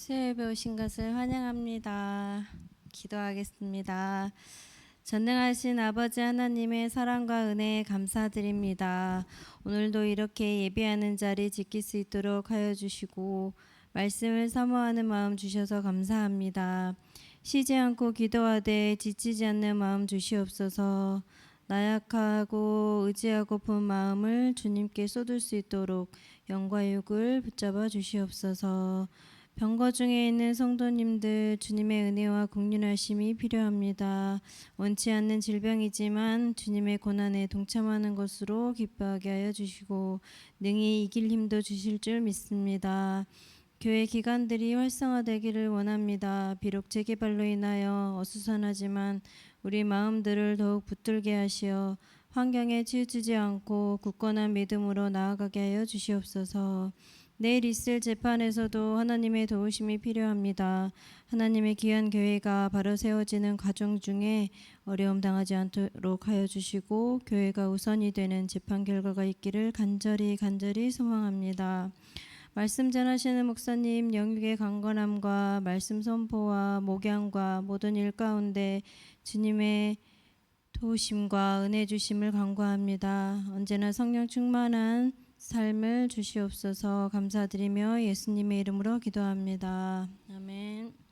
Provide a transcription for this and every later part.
수요예배 오신 것을 환영합니다. 기도하겠습니다. 전능하신 아버지 하나님의 사랑과 은혜에 감사드립니다. 오늘도 이렇게 예배하는 자리 지킬 수 있도록 하여 주시고 말씀을 사모하는 마음 주셔서 감사합니다. 쉬지 않고 기도하되 지치지 않는 마음 주시옵소서. 나약하고 의지하고픈 마음을 주님께 쏟을 수 있도록 영과 육을 붙잡아 주시옵소서. 병거 중에 있는 성도님들 주님의 은혜와 국률하심이 필요합니다. 원치 않는 질병이지만 주님의 고난에 동참하는 것으로 기뻐하게 하여 주시고 능히 이길 힘도 주실 줄 믿습니다. 교회 기관들이 활성화되기를 원합니다. 비록 재개발로 인하여 어수선하지만 우리 마음들을 더욱 붙들게 하시어 환경에 치우치지 않고 굳건한 믿음으로 나아가게 하여 주시옵소서. 내일 있을 재판에서도 하나님의 도우심이 필요합니다. 하나님의 귀한 교회가 바로 세워지는 과정 중에 어려움 당하지 않도록 하여 주시고 교회가 우선이 되는 재판 결과가 있기를 간절히 소망합니다. 말씀 전하시는 목사님 영육의 강건함과 말씀 선포와 목양과 모든 일 가운데 주님의 도우심과 은혜 주심을 간구합니다. 언제나 성령 충만한 삶을 주시옵소서. 감사드리며 예수님의 이름으로 기도합니다. 아멘.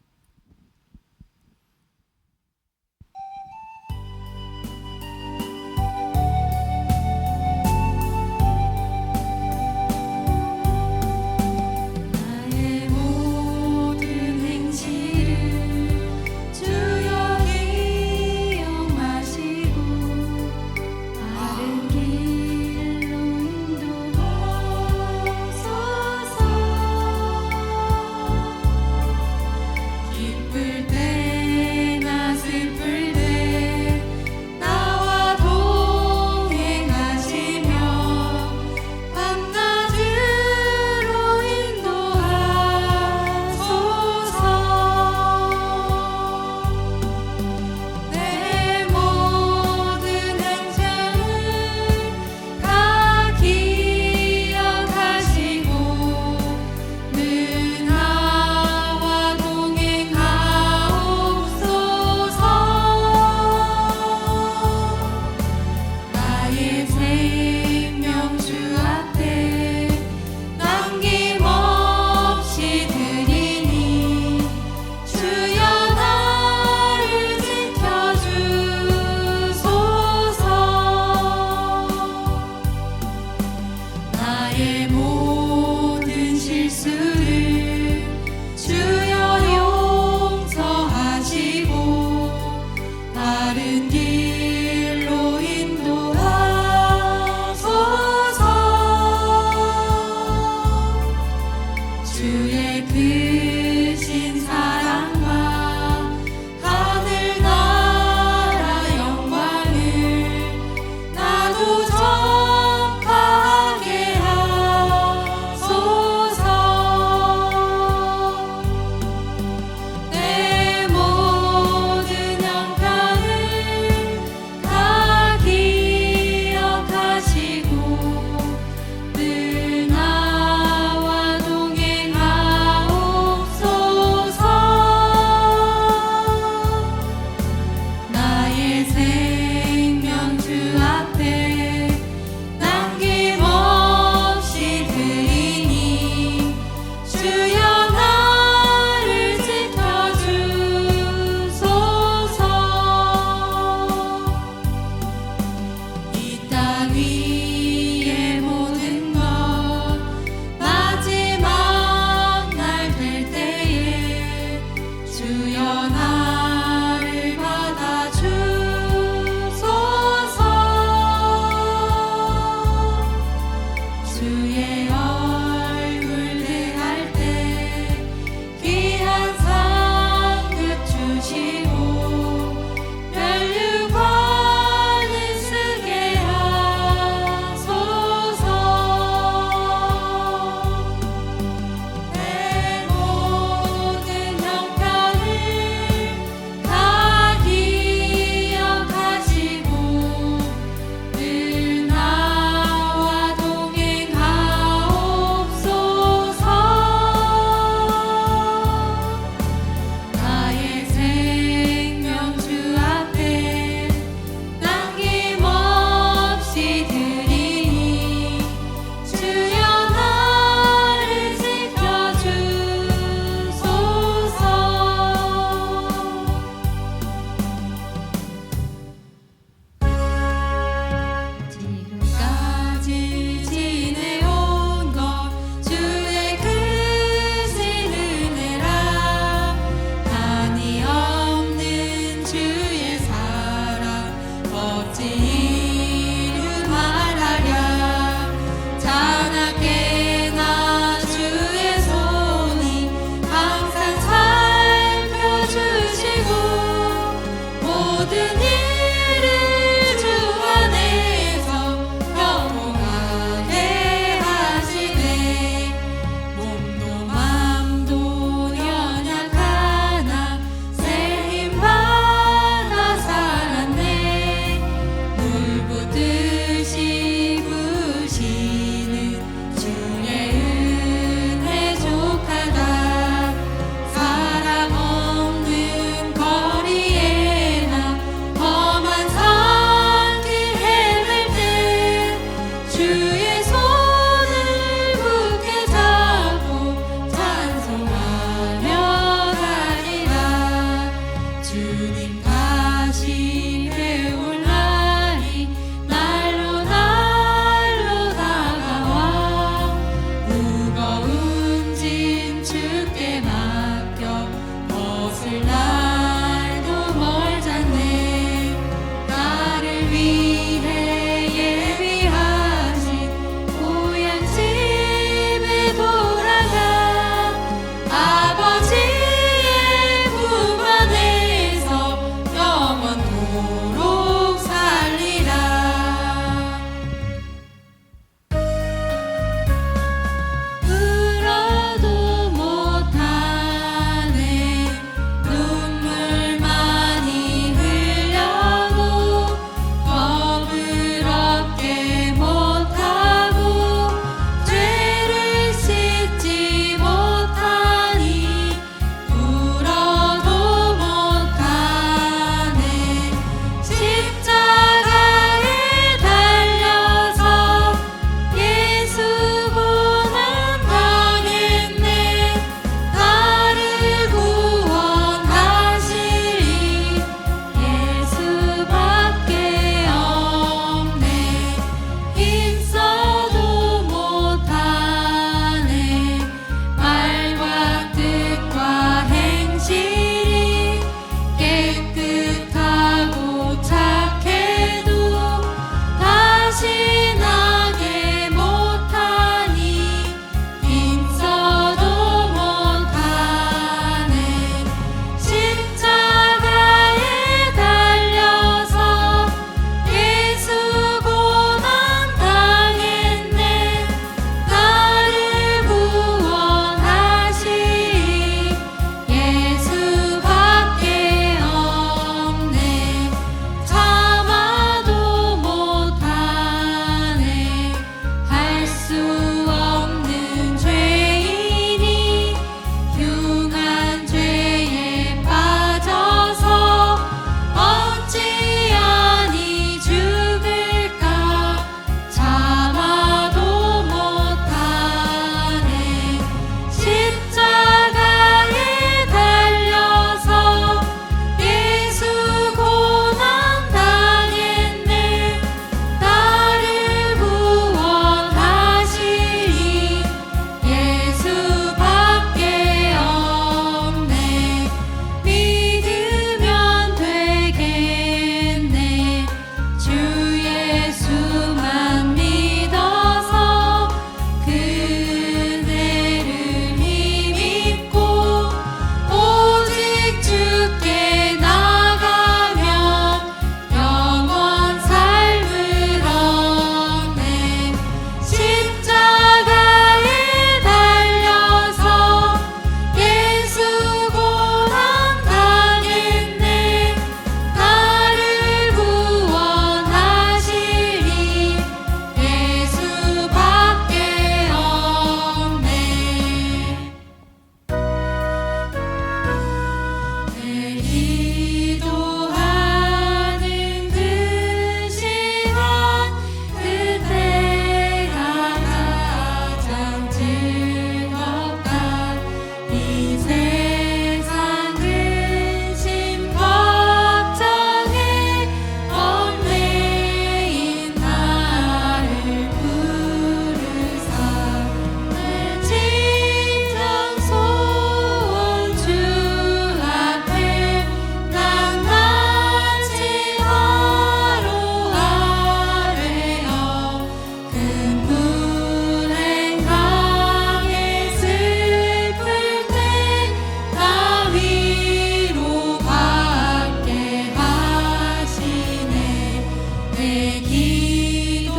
내 기도하는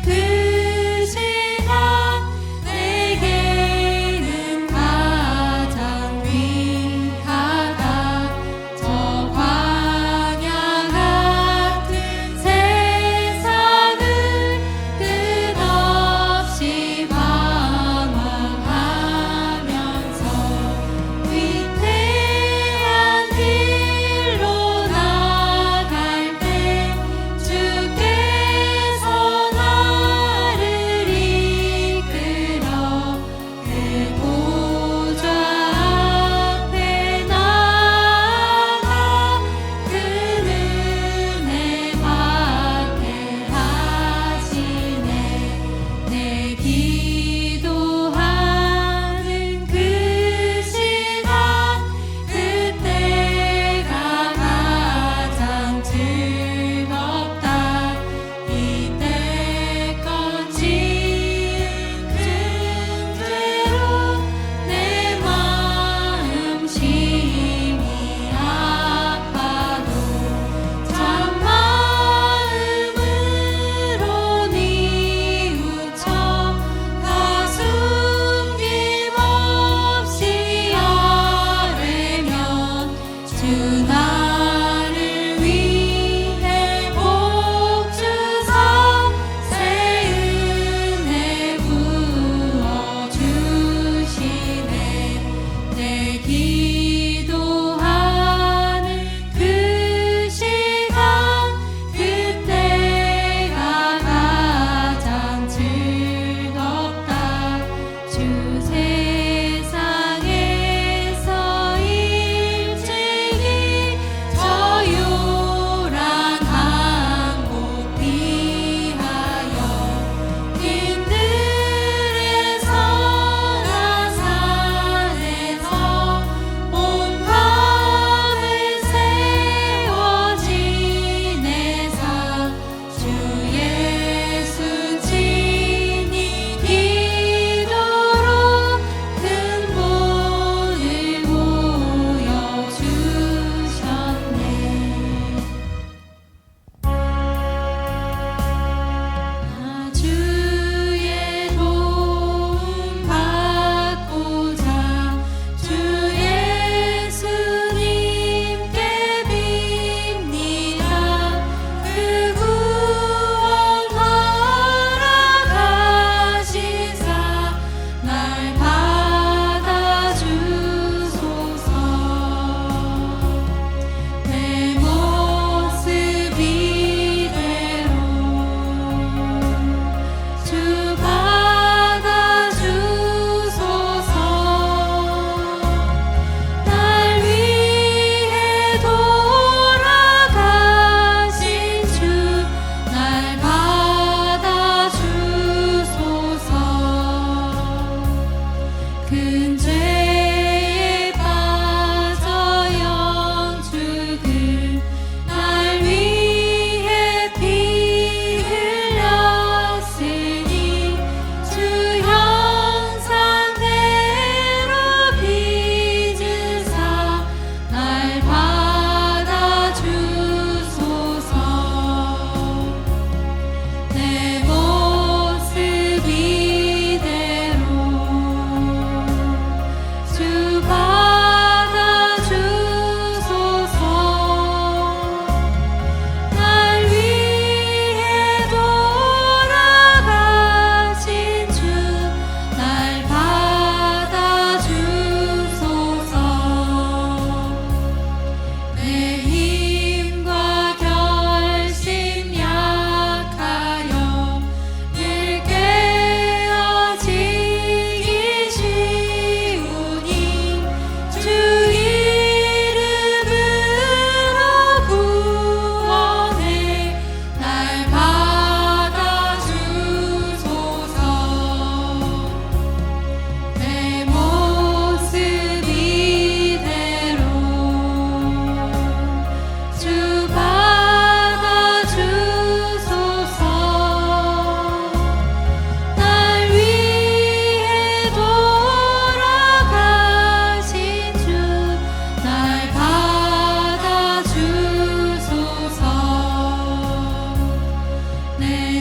그 시간 내게는 가장 귀하다. 저 광야 같은 세상을 끝없이 방황하면서 위태한 길로 나갈 때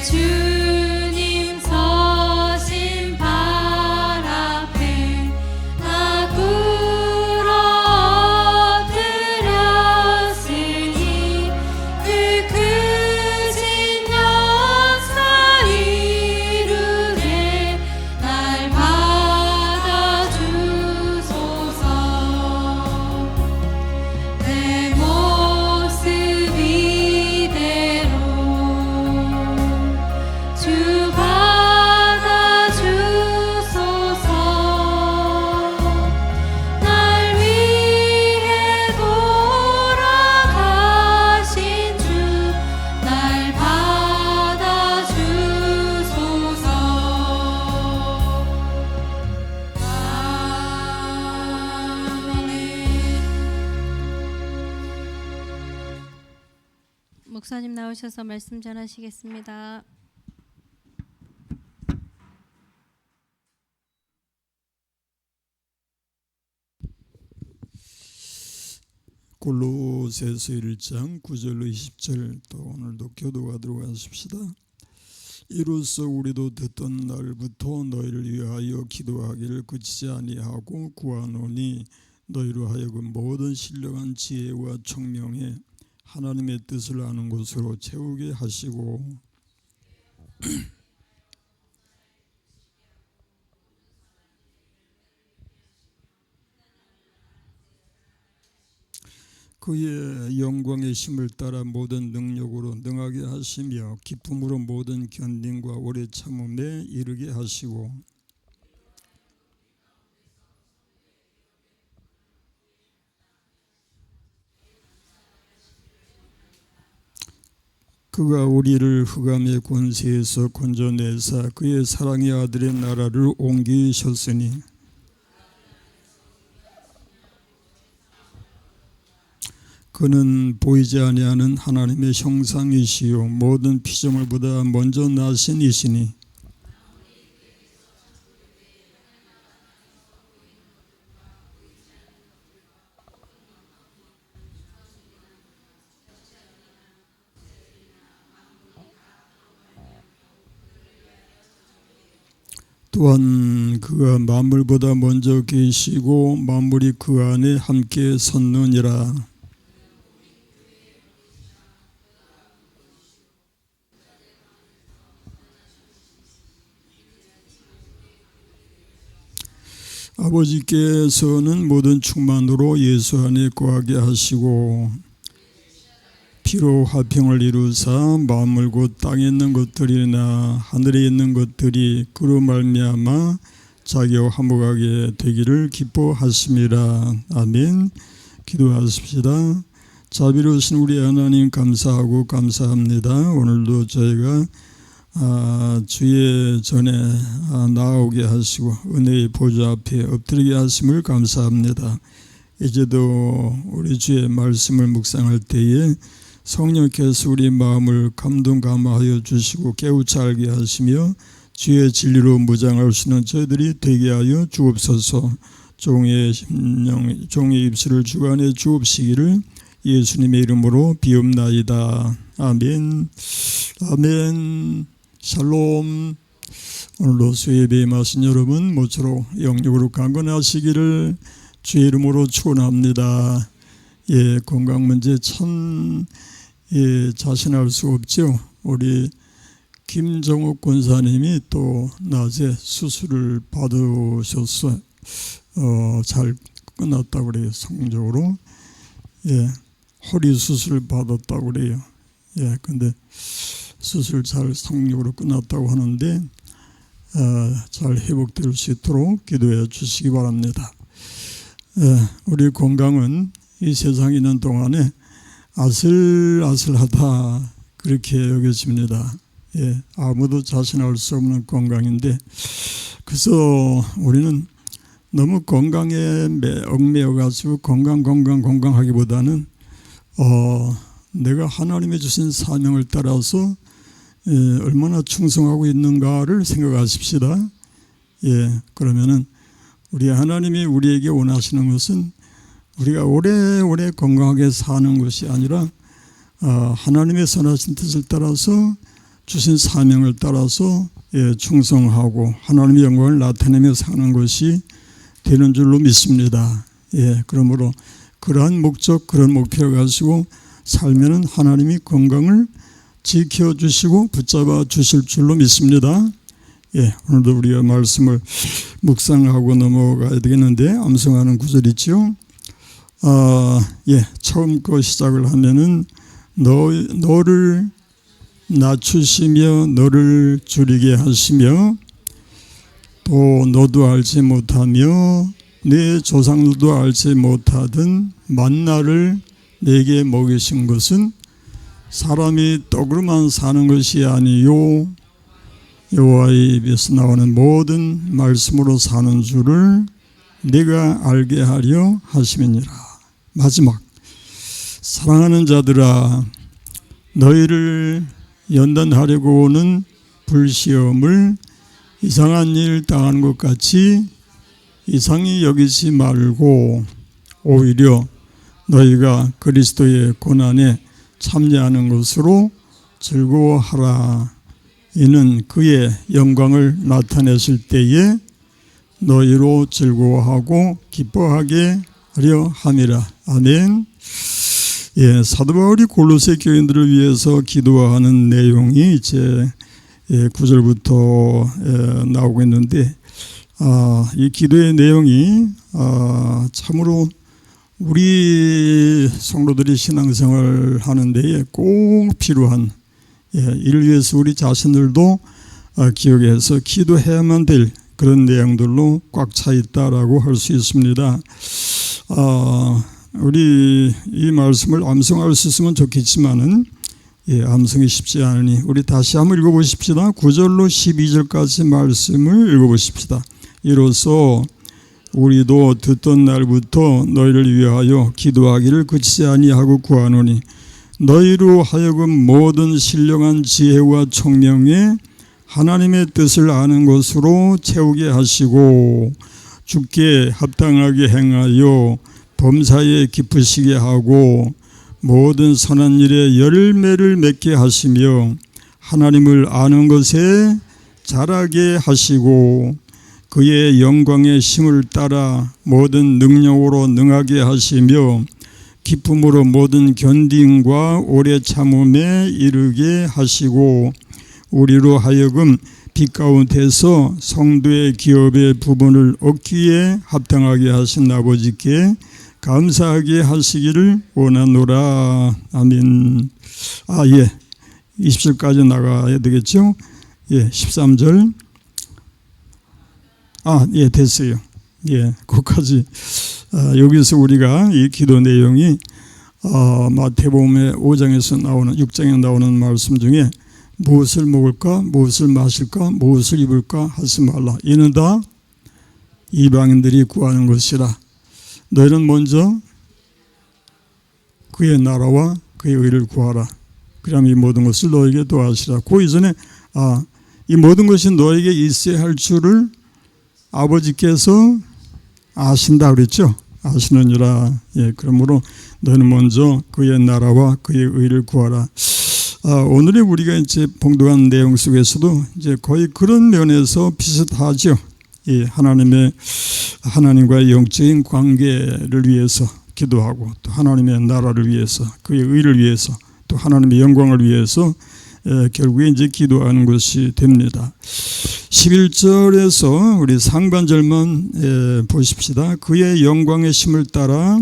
주님 서신 발 앞에 나 꿇어 엎드렸으니 그 크신 역사 이루게 날 받아주소서. 내 모습 이대로 주 받아주소서. 날 위해 돌아가신 주 날 받아주소서. 목사님 나오셔서 말씀 전하시겠습니다. 골로새서 1장 9절로 20절 또 오늘도 교도하도록 하십시다. 이로써 우리도 듣던 날부터 너희를 위하여 기도하기를 그치지 아니하고 구하노니 너희로 하여금 모든 신령한 지혜와 총명에 하나님의 뜻을 아는 것으로 채우게 하시고 그의 영광의 힘을 따라 모든 능력으로 능하게 하시며 기쁨으로 모든 견딘과 오래 참음에 이르게 하시고 그가 우리를 흑암의 권세에서 건져내사 그의 사랑의 아들의 나라를 옮기셨으니 그는 보이지 아니하는 하나님의 형상이시요 모든 피조물보다 먼저 나신 이시니 또한 그가 만물보다 먼저 계시고 만물이 그 안에 함께 섰느니라. 아버지께서는 모든 충만으로 예수 안에 거하게 하시고 피로 화평을 이루사 만물 곧 땅에 있는 것들이나 하늘에 있는 것들이 그로 말미암아 자기와 화목하게 되기를 기뻐하심이라. 아멘. 기도하십시다. 자비로우신 우리 하나님 감사하고 감사합니다. 오늘도 저희가 주의 전에 나오게 하시고 은혜의 보좌 앞에 엎드리게 하심을 감사합니다. 이제도 우리 주의 말씀을 묵상할 때에 성령께서 우리 마음을 감동감화하여 주시고 깨우쳐 알게 하시며 주의 진리로 무장할 수 있는 저희들이 되게 하여 주옵소서. 종의 심령, 종의 입술을 주관해 주옵시기를 예수님의 이름으로 비옵나이다. 아멘. 아멘. 샬롬. 오늘도 수예배에 임하신 여러분 모쪼록 영육으로 강건하시기를 주의 이름으로 축원합니다. 예, 건강 문제 참 자신할 수 없죠. 우리 김정욱 권사님이 또 낮에 수술을 받으셔서 잘 끝났다고 그래요. 성적으로. 예, 허리 수술을 받았다고 그래요. 예, 근데 수술 잘 성적으로 끝났다고 하는데 잘 회복될 수 있도록 기도해 주시기 바랍니다. 우리 건강은 이 세상에 있는 동안에 아슬아슬하다 그렇게 여겨집니다. 예, 아무도 자신할 수 없는 건강인데 그래서 우리는 너무 건강에 얽매여 가지고 건강하기보다는 내가 하나님의 주신 사명을 따라서 얼마나 충성하고 있는가를 생각하십시다. 예, 그러면은 우리 하나님이 우리에게 원하시는 것은 우리가 오래오래 건강하게 사는 것이 아니라 하나님의 선하신 뜻을 따라서 주신 사명을 따라서 충성하고 하나님의 영광을 나타내며 사는 것이 되는 줄로 믿습니다. 그러므로 그러한 목적, 그런 목표를 가지고 살면은 하나님이 건강을 지켜주시고 붙잡아 주실 줄로 믿습니다. 오늘도 우리가 말씀을 묵상하고 넘어가야 되겠는데 암송하는 구절 있죠. 처음 거 시작을 하면은 너를 낮추시며 너를 줄이게 하시며 또 너도 알지 못하며 내 조상들도 알지 못하던 만나를 내게 먹이신 것은 사람이 떡으로만 사는 것이 아니요 여호와의 입에서 나오는 모든 말씀으로 사는 줄을 내가 알게 하려 하심이니라. 마지막, 사랑하는 자들아, 너희를 연단하려고 오는 불시험을 이상한 일 당하는 것 같이 이상히 여기지 말고 오히려 너희가 그리스도의 고난에 참여하는 것으로 즐거워하라. 이는 그의 영광을 나타내실 때에 너희로 즐거워하고 기뻐하게 하려 함이라. 아멘. 사도 바울이 골로새 교인들을 위해서 기도하는 내용이 이제 9절부터 나오고 있는데, 이 기도의 내용이 참으로 우리 성도들이 신앙생활 하는 데에 꼭 필요한, 이를 위해서 우리 자신들도 기억해서 기도해야만 될 그런 내용들로 꽉 차 있다라고 할 수 있습니다. 우리 이 말씀을 암송할 수 있으면 좋겠지만은 암송이 쉽지 않으니 우리 다시 한번 읽어보십시다. 9절로 12절까지 말씀을 읽어보십시다. 이로써 우리도 듣던 날부터 너희를 위하여 기도하기를 그치지 아니하고 구하노니 너희로 하여금 모든 신령한 지혜와 총명에 하나님의 뜻을 아는 것으로 채우게 하시고 주께 합당하게 행하여 범사에 깊으시게 하고 모든 선한 일에 열매를 맺게 하시며 하나님을 아는 것에 자라게 하시고 그의 영광의 힘을 따라 모든 능력으로 능하게 하시며 기쁨으로 모든 견딤과 오래 참음에 이르게 하시고 우리로 하여금 빛 가운데서 성도의 기업의 부분을 얻기에 합당하게 하신 아버지께 감사하게 하시기를 원하노라. 아멘. 20절까지 나가야 되겠죠? 13절. 됐어요. 거기까지. 여기서 우리가 이 기도 내용이 마태복음의 5장에서 나오는 6장에 나오는 말씀 중에 무엇을 먹을까, 무엇을 마실까, 무엇을 입을까 하지 말라. 이는 다 이방인들이 구하는 것이라. 너희는 먼저 그의 나라와 그의 의를 구하라. 그러면 이 모든 것을 너에게 더하시라. 그 이전에 이 모든 것이 너에게 있어야 할 줄을 아버지께서 아신다 그랬죠. 아시느니라. 그러므로 너희는 먼저 그의 나라와 그의 의를 구하라. 오늘의 우리가 이제 봉독한 내용 속에서도 이제 거의 그런 면에서 비슷하죠. 하나님과의 영적인 관계를 위해서 기도하고 또 하나님의 나라를 위해서 그의 의를 위해서 또 하나님의 영광을 위해서 결국에 이제 기도하는 것이 됩니다. 11절에서 우리 상반절만 보십시다. 그의 영광의 힘을 따라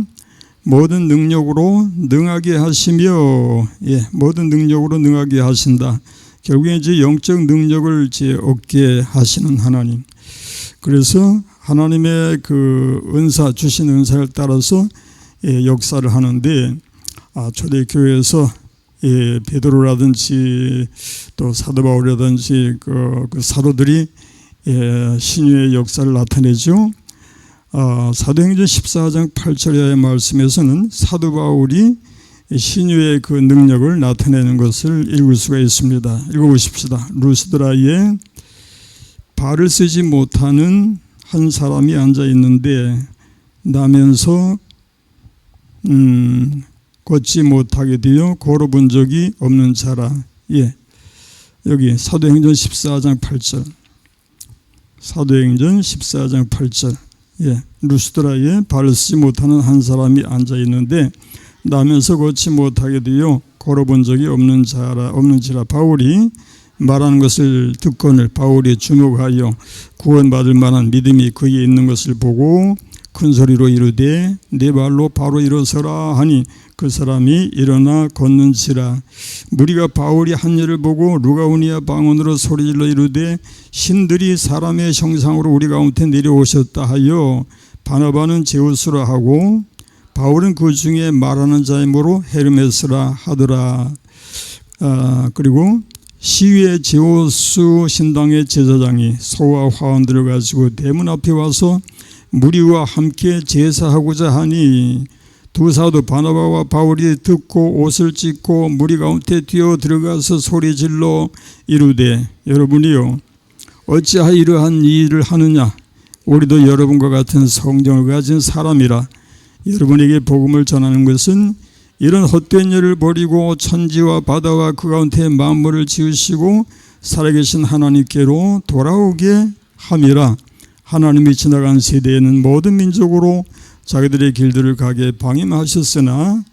모든 능력으로 능하게 하시며, 모든 능력으로 능하게 하신다. 결국에 이제 영적 능력을 이제 얻게 하시는 하나님. 그래서 하나님의 그 은사, 주신 은사를 따라서 역사를 하는데, 초대교회에서 베드로라든지 또 사도 바울이라든지 그 사도들이 신유의 역사를 나타내죠. 사도행전 14장 8절의 말씀에서는 사도 바울이 신유의 그 능력을 나타내는 것을 읽을 수가 있습니다. 읽어보십시다. 루스드라에 발을 쓰지 못하는 한 사람이 앉아 있는데 나면서 걷지 못하게 되어 걸어본 적이 없는 자라. 여기 사도행전 14장 8절. 사도행전 14장 8절. 예, 루스드라에 발을 쓰지 못하는 한 사람이 앉아 있는데 나면서 걷지 못하게 되어 걸어본 적이 없는지라. 바울이 말하는 것을 듣거늘 바울이 주목하여 구원받을 만한 믿음이 그에 있는 것을 보고 큰 소리로 이르되 네 발로 바로 일어서라 하니 그 사람이 일어나 걷는지라. 무리가 바울이 한 일을 보고 루가오니아 방언으로 소리질러 이르되 신들이 사람의 형상으로 우리 가운데 내려오셨다 하여 바나바는 제우스라 하고 바울은 그 중에 말하는 자이므로 헤르메스라 하더라. 그리고 시위의 제우스 신당의 제사장이 소와 화원들을 가지고 대문 앞에 와서 무리와 함께 제사하고자 하니 두 사도 바나바와 바울이 듣고 옷을 찢고 무리 가운데 뛰어 들어가서 소리질러 이르되 여러분이요 어찌하여 이러한 일을 하느냐. 우리도 여러분과 같은 성령을 가진 사람이라. 여러분에게 복음을 전하는 것은 이런 헛된 일을 버리고 천지와 바다와 그 가운데 만물을 지으시고 살아계신 하나님께로 돌아오게 함이라. 하나님이 지나간 세대에는 모든 민족으로 자기들의 길들을 가게 방임하셨으나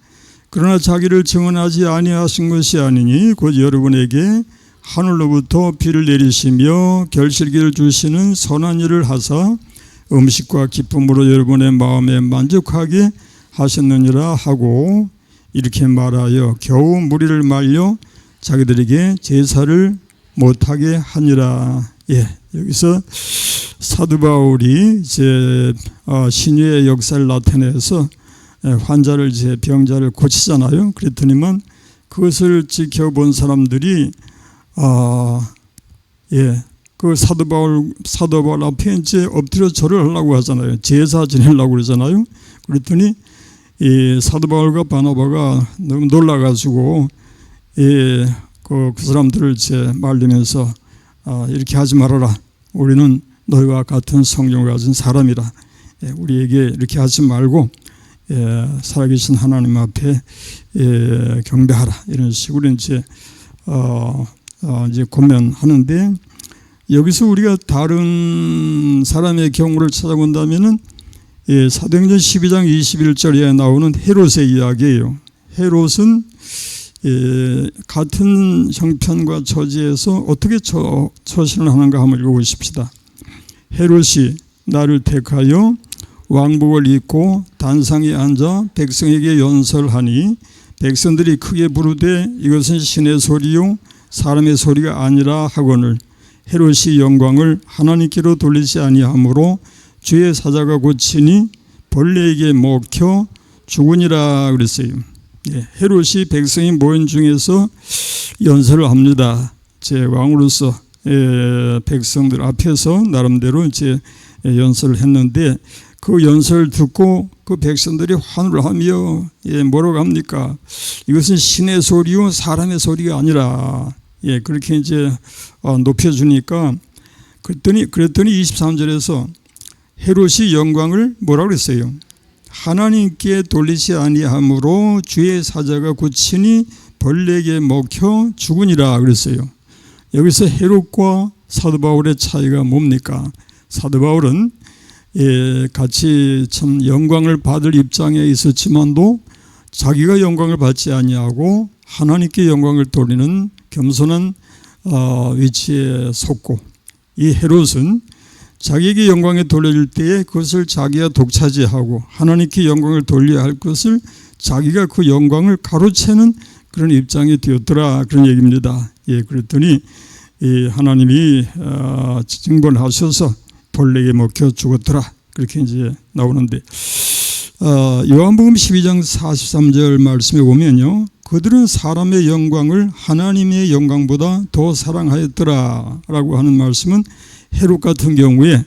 그러나 자기를 증언하지 아니하신 것이 아니니 곧 여러분에게 하늘로부터 비를 내리시며 결실기를 주시는 선한 일을 하사 음식과 기쁨으로 여러분의 마음에 만족하게 하셨느니라 하고 이렇게 말하여 겨우 무리를 말려 자기들에게 제사를 못하게 하니라. 예, 여기서 사도 바울이 이제 신유의 역사를 나타내서 환자를 이제 병자를 고치잖아요. 그랬더니만 그것을 지켜본 사람들이 그 사도 바울 앞에 이제 엎드려 절을 하려고 하잖아요. 제사 지내려고 그러잖아요. 그랬더니 이 사도 바울과 바나바가 너무 놀라가지고 그 사람들을 이제 말리면서 이렇게 하지 말아라. 우리는 너희와 같은 성령을 가진 사람이라. 우리에게 이렇게 하지 말고 살아계신 하나님 앞에 경배하라. 이런 식으로 이제 권면하는데 여기서 우리가 다른 사람의 경우를 찾아본다면은 사도행전 12장 21절에 나오는 헤롯의 이야기예요. 헤롯은 같은 형편과 처지에서 어떻게 처신을 하는가 한번 읽어보십시다. 헤롯이 나를 택하여 왕복을 입고 단상에 앉아 백성에게 연설하니 백성들이 크게 부르되 이것은 신의 소리요 사람의 소리가 아니라 하거늘 헤롯이 영광을 하나님께로 돌리지 아니하므로 주의 사자가 고치니 벌레에게 먹혀 죽으니라 그랬어요. 헤롯이 백성이 모인 중에서 연설을 합니다. 제 왕으로서 백성들 앞에서 나름대로 이제 연설을 했는데 그 연설을 듣고 그 백성들이 환호를 하며 뭐라고 합니까? 이것은 신의 소리요 사람의 소리가 아니라 그렇게 이제 높여주니까 그랬더니 23절에서 헤롯이 영광을 뭐라고 그랬어요? 하나님께 돌리지 아니하므로 주의 사자가 고치니 벌레에게 먹혀 죽으니라 그랬어요. 여기서 헤롯과 사도 바울의 차이가 뭡니까? 사도 바울은 같이 참 영광을 받을 입장에 있었지만도 자기가 영광을 받지 아니하고 하나님께 영광을 돌리는 겸손한 위치에 섰고 이 헤롯은 자기에게 영광을 돌려줄 때에 그것을 자기가 독차지하고 하나님께 영광을 돌려야 할 것을 자기가 그 영광을 가로채는 그런 입장이 되었더라 그런 얘기입니다. 그랬더니 하나님이 징벌하셔서 벌레에게 먹혀 죽었더라 그렇게 이제 나오는데 요한복음 12장 43절 말씀에 보면요. 그들은 사람의 영광을 하나님의 영광보다 더 사랑하였더라 라고 하는 말씀은 헤롯 같은 경우에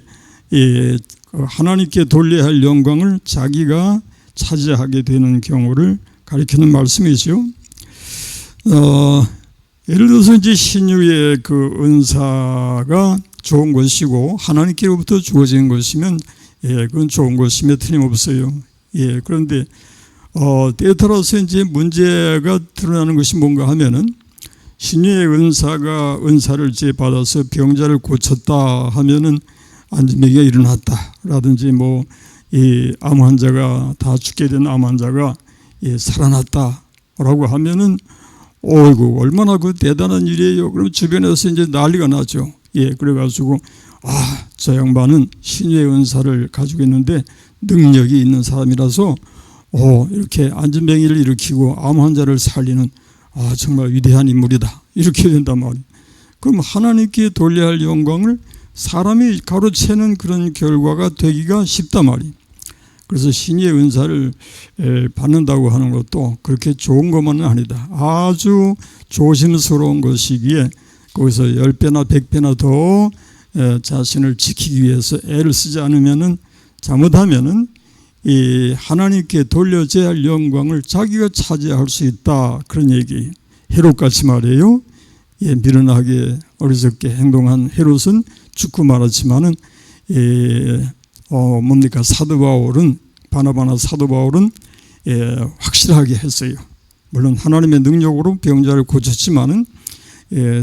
하나님께 돌려야 할 영광을 자기가 차지하게 되는 경우를 가리키는 말씀이죠. 예를 들어서 이제 신유의 그 은사가 좋은 것이고 하나님께로부터 주어진 것이면 그건 좋은 것임에 틀림없어요. 그런데 때에 따라서 이제 문제가 드러나는 것이 뭔가 하면은 신유의 은사를 받아서 병자를 고쳤다 하면은 안진뱅이가 일어났다라든지 이 암 환자가 다 죽게 된 암 환자가 살아났다라고 하면은 어이구 얼마나 그 대단한 일이에요. 그럼 주변에서 이제 난리가 나죠. 그래가지고 저 양반은 신유의 은사를 가지고 있는데 능력이 있는 사람이라서 이렇게 안진뱅이를 일으키고 암 환자를 살리는 정말 위대한 인물이다. 이렇게 된단 말이에요. 그럼 하나님께 돌려야 할 영광을 사람이 가로채는 그런 결과가 되기가 쉽단 말이에요. 그래서 신의 은사를 받는다고 하는 것도 그렇게 좋은 것만은 아니다. 아주 조심스러운 것이기에 거기서 10배나 100배나 더 자신을 지키기 위해서 애를 쓰지 않으면은 잘못하면은 이 하나님께 돌려져야 할 영광을 자기가 차지할 수 있다. 그런 얘기. 헤롯같이 말이에요. 미련하게 어리석게 행동한 헤롯은 죽고 말았지만은 사도 바울은 바나바나 사도 바울은 확실하게 했어요. 물론 하나님의 능력으로 병자를 고쳤지만은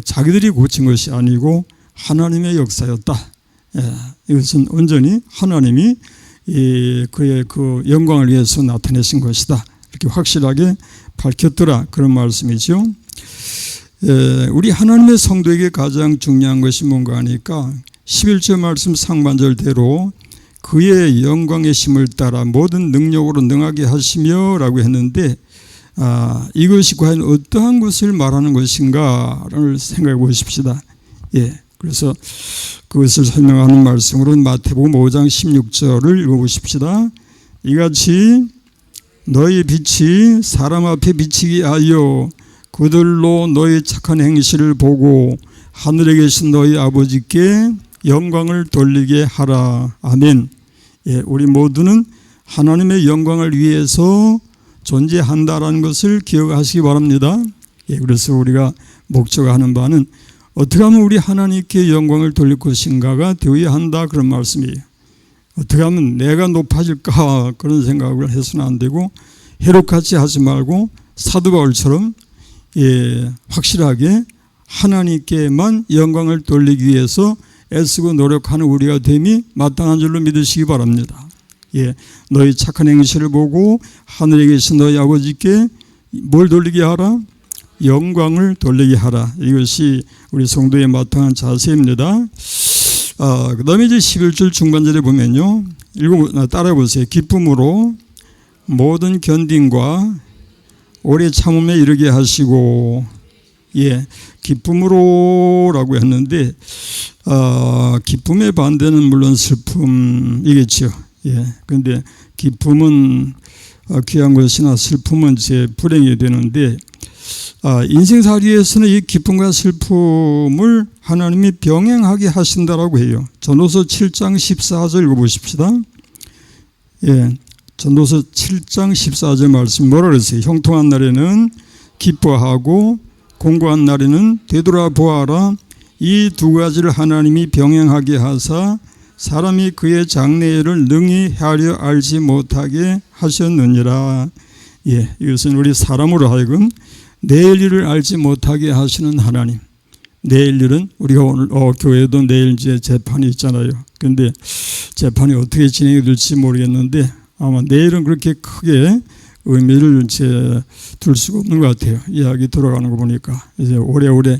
자기들이 고친 것이 아니고 하나님의 역사였다. 이것은 온전히 하나님이 그의 그 영광을 위해서 나타내신 것이다. 이렇게 확실하게 밝혔더라. 그런 말씀이죠. 우리 하나님의 성도에게 가장 중요한 것이 뭔가 하니까 11절 말씀 상반절대로 그의 영광의 힘을 따라 모든 능력으로 능하게 하시며 라고 했는데 이것이 과연 어떠한 것을 말하는 것인가를 생각해 보십시다. 그래서 그것을 설명하는 말씀으로 마태복음 5장 16절을 읽어보십시다. 이같이 너희 빛이 사람 앞에 비치게 하여 그들로 너희 착한 행실을 보고 하늘에 계신 너희 아버지께 영광을 돌리게 하라. 아멘. 우리 모두는 하나님의 영광을 위해서 존재한다라는 것을 기억하시기 바랍니다. 그래서 우리가 목적하는 바는 어떻게 하면 우리 하나님께 영광을 돌릴 것인가가 되어야 한다. 그런 말씀이에요. 어떻게 하면 내가 높아질까 그런 생각을 해서는 안 되고 헤롯같이 하지 말고 사도 바울처럼 확실하게 하나님께만 영광을 돌리기 위해서 애쓰고 노력하는 우리가 됨이 마땅한 줄로 믿으시기 바랍니다. 너희 착한 행실을 보고 하늘에 계신 너희 아버지께 뭘 돌리게 하라? 영광을 돌리게 하라. 이것이 우리 성도의 마땅한 자세입니다. 그 다음에 이제 11절 중반절에 보면요. 따라해 보세요. 기쁨으로 모든 견딘과 오래 참음에 이르게 하시고, 기쁨으로라고 했는데, 기쁨의 반대는 물론 슬픔이겠죠. 그런데 기쁨은 귀한 것이나 슬픔은 제 불행이 되는데, 인생살이에서는 이 기쁨과 슬픔을 하나님이 병행하게 하신다라고 해요. 전도서 7장 14절 읽어보십시다. 전도서 7장 14절 말씀 뭐라 그랬어요? 형통한 날에는 기뻐하고 공고한 날에는 되돌아보아라. 이 두 가지를 하나님이 병행하게 하사 사람이 그의 장래일을 능히 헤아려 알지 못하게 하셨느니라. 이것은 우리 사람으로 하여금 내일 일을 알지 못하게 하시는 하나님. 내일 일은 우리가 오늘 교회도 내일 이제 재판이 있잖아요. 그런데 재판이 어떻게 진행이 될지 모르겠는데 아마 내일은 그렇게 크게 의미를 둘 수가 없는 것 같아요. 이야기 돌아가는 거 보니까 이제 오래오래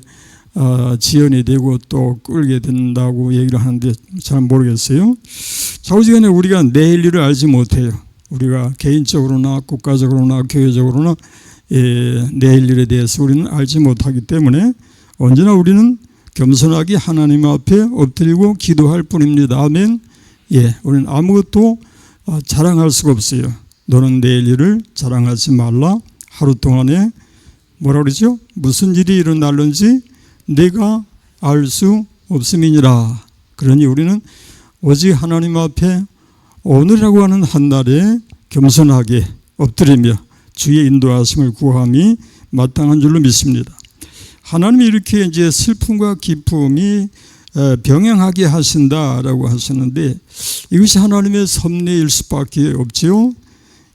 지연이 되고 또 끌게 된다고 얘기를 하는데 잘 모르겠어요. 좌우지간에 우리가 내일 일을 알지 못해요. 우리가 개인적으로나 국가적으로나 교회적으로나 내일 일에 대해서 우리는 알지 못하기 때문에 언제나 우리는 겸손하게 하나님 앞에 엎드리고 기도할 뿐입니다. 아멘. 우리는 아무것도 자랑할 수가 없어요. 너는 내일 일을 자랑하지 말라. 하루 동안에 뭐라 그러죠? 무슨 일이 일어날는지 내가 알 수 없음이니라. 그러니 우리는 오직 하나님 앞에 오늘이라고 하는 한 날에 겸손하게 엎드리며 주의 인도하심을 구함이 마땅한 줄로 믿습니다. 하나님이 이렇게 이제 슬픔과 기쁨이 병행하게 하신다라고 하셨는데 이것이 하나님의 섭리일 수밖에 없지요.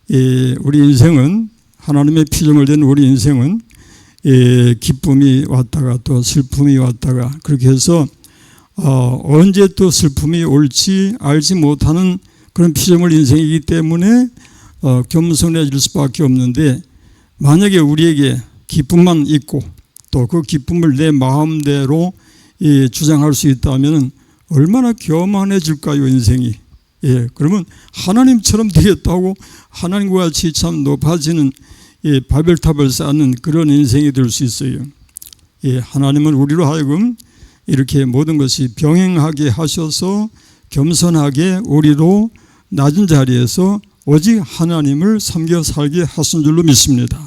우리 인생은 하나님의 피조물 된 우리 인생은 기쁨이 왔다가 또 슬픔이 왔다가 그렇게 해서 언제 또 슬픔이 올지 알지 못하는 그런 피조물 인생이기 때문에 겸손해질 수밖에 없는데, 만약에 우리에게 기쁨만 있고 또 그 기쁨을 내 마음대로 주장할 수 있다면 얼마나 교만해질까요, 인생이. 그러면 하나님처럼 되겠다고 하나님과 같이 참 높아지는 바벨탑을 쌓는 그런 인생이 될 수 있어요. 하나님은 우리로 하여금 이렇게 모든 것이 병행하게 하셔서 겸손하게 우리로 낮은 자리에서 오직 하나님을 섬겨 살게 하신 줄로 믿습니다.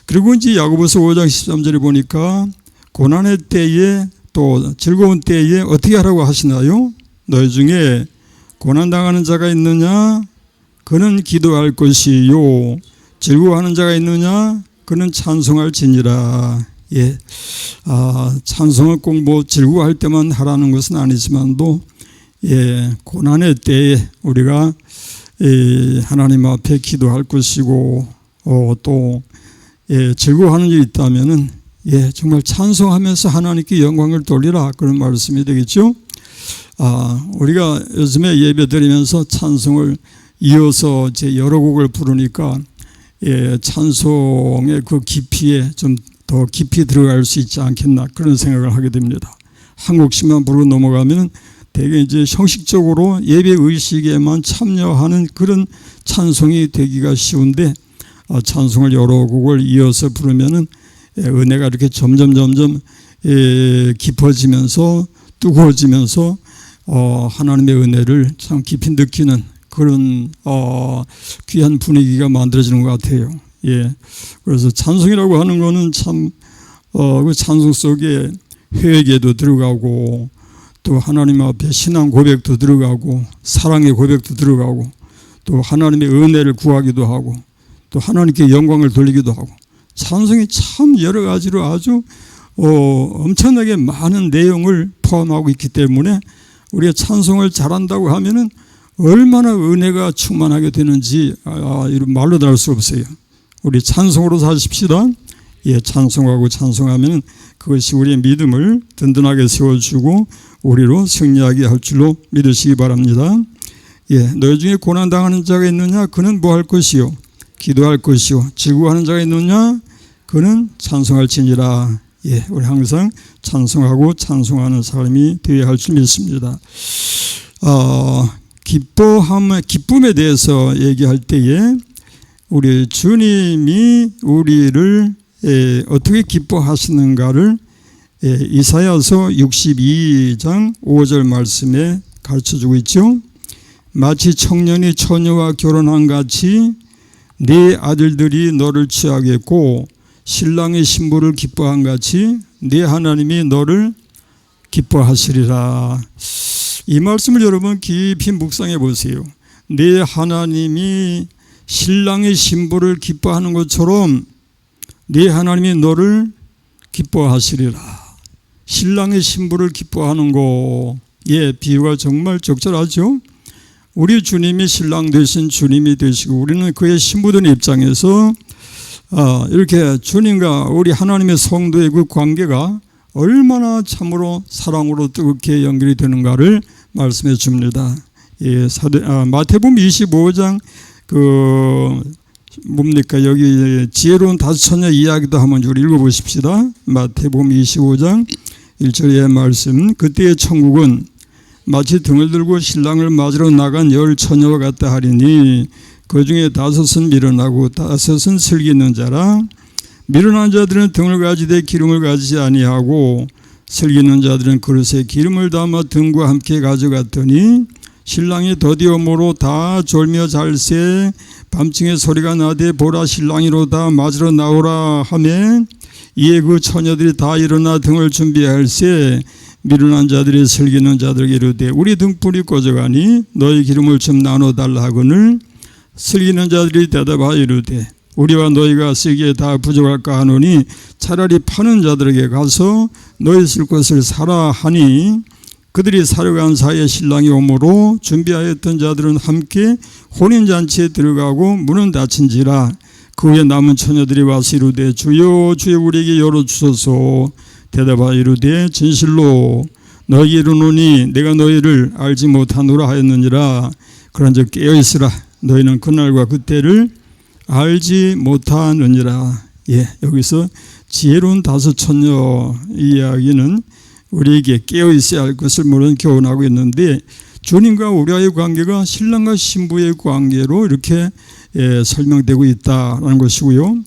그리고 이제 야고보서 5장 13절에 보니까 고난의 때에 또 즐거운 때에 어떻게 하라고 하시나요? 너희 중에 고난당하는 자가 있느냐? 그는 기도할 것이요. 즐거워하는 자가 있느냐? 그는 찬송할지니라. 찬송을 꼭 뭐 즐거워할 때만 하라는 것은 아니지만도 고난의 때에 우리가 하나님 앞에 기도할 것이고 또 즐거워하는 일이 있다면은 정말 찬송하면서 하나님께 영광을 돌리라, 그런 말씀이 되겠죠. 우리가 요즘에 예배 드리면서 찬송을 이어서 이제 여러 곡을 부르니까 찬송의 그 깊이에 좀 더 깊이 들어갈 수 있지 않겠나, 그런 생각을 하게 됩니다. 한 곡씩만 부르고 넘어가면 되게 이제 형식적으로 예배 의식에만 참여하는 그런 찬송이 되기가 쉬운데, 찬송을 여러 곡을 이어서 부르면은 은혜가 이렇게 점점 깊어지면서 뜨거워지면서 하나님의 은혜를 참 깊이 느끼는 그런 귀한 분위기가 만들어지는 것 같아요. 그래서 찬송이라고 하는 거는 참 그 찬송 속에 회개도 들어가고 또 하나님 앞에 신앙 고백도 들어가고 사랑의 고백도 들어가고 또 하나님의 은혜를 구하기도 하고 또 하나님께 영광을 돌리기도 하고, 찬송이 참 여러 가지로 아주 엄청나게 많은 내용을 포함하고 있기 때문에 우리가 찬송을 잘한다고 하면은 얼마나 은혜가 충만하게 되는지 이런 말로 다 할 수 없어요. 우리 찬송으로 사십시다. 찬송하고 찬송하면 그것이 우리의 믿음을 든든하게 세워주고 우리로 승리하게 할 줄로 믿으시기 바랍니다. 너희 중에 고난당하는 자가 있느냐? 그는 뭐 할 것이요? 기도할 것이요. 즐거워하는 자가 있느냐? 그는 찬송할지니라. 우리 항상 찬송하고 찬송하는 사람이 되어야 할 줄 믿습니다. 기쁨에 대해서 얘기할 때에 우리 주님이 우리를 어떻게 기뻐하시는가를 이사야서 62장 5절 말씀에 가르쳐주고 있죠. 마치 청년이 처녀와 결혼한 같이 네 아들들이 너를 취하겠고 신랑의 신부를 기뻐한 같이 네 하나님이 너를 기뻐하시리라. 이 말씀을 여러분 깊이 묵상해 보세요. 네 하나님이 신랑의 신부를 기뻐하는 것처럼 네 하나님이 너를 기뻐하시리라. 신랑의 신부를 기뻐하는 거, 비유가 정말 적절하죠. 우리 주님이 신랑 되신 주님이 되시고 우리는 그의 신부된 입장에서 이렇게 주님과 우리 하나님의 성도의 그 관계가 얼마나 참으로 사랑으로 뜨겁게 연결이 되는가를 말씀해 줍니다. 마태복음 25장 여기 지혜로운 다섯 처녀 이야기도 한번 우리 읽어보십시다. 마태복음 25장 1절의 말씀. 그때의 천국은 마치 등을 들고 신랑을 맞으러 나간 10 처녀와 같다 하리니 그 중에 5은 미련하고 5은 슬기 있는 자라. 미련한 자들은 등을 가지되 기름을 가지지 아니하고 슬기 있는 자들은 그릇에 기름을 담아 등과 함께 가져갔더니 신랑이 더디어므로 다 졸며 잘새 밤중에 소리가 나되 보라 신랑이로다 맞으러 나오라 하매 이에 그 처녀들이 다 일어나 등을 준비할새 미련한 자들이 슬기는 자들에게 이르되 우리 등불이 꺼져가니 너희 기름을 좀 나눠달라 하거늘 슬기는 자들이 대답하여 이르되 우리와 너희가 쓰기에 다 부족할까 하노니 차라리 파는 자들에게 가서 너희 쓸 것을 사라 하니 그들이 사러 간 사이에 신랑이 오므로 준비하였던 자들은 함께 혼인잔치에 들어가고 문은 닫힌지라 그 후에 남은 처녀들이 와서 이르되 주여 주여 우리에게 열어주소서. 대답하여 이르되 진실로 너희에게 이르노니 내가 너희를 알지 못하노라 하였느니라. 그런즉 깨어있으라. 너희는 그날과 그때를 알지 못하느니라. 여기서 지혜로운 다섯 처녀 이야기는 우리에게 깨어있어야 할 것을 물론 교훈하고 있는데, 주님과 우리와의 관계가 신랑과 신부의 관계로 이렇게 설명되고 있다는 것이고요.